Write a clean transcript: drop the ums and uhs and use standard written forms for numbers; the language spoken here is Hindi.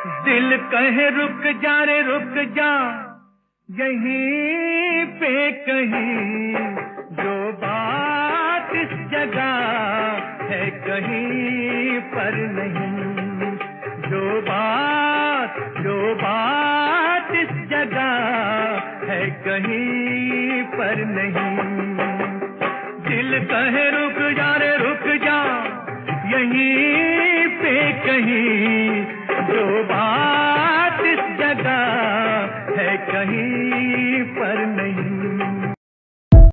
दिल कहे रुक जा रे रुक जा, यहीं पे कहीं जो बात इस जगह है कहीं पर नहीं। जो बात इस जगह है कहीं पर नहीं। दिल कहे रुक जा रे रुक जा, यहीं पे कहीं जो बात इस जगह है कहीं पर नहीं।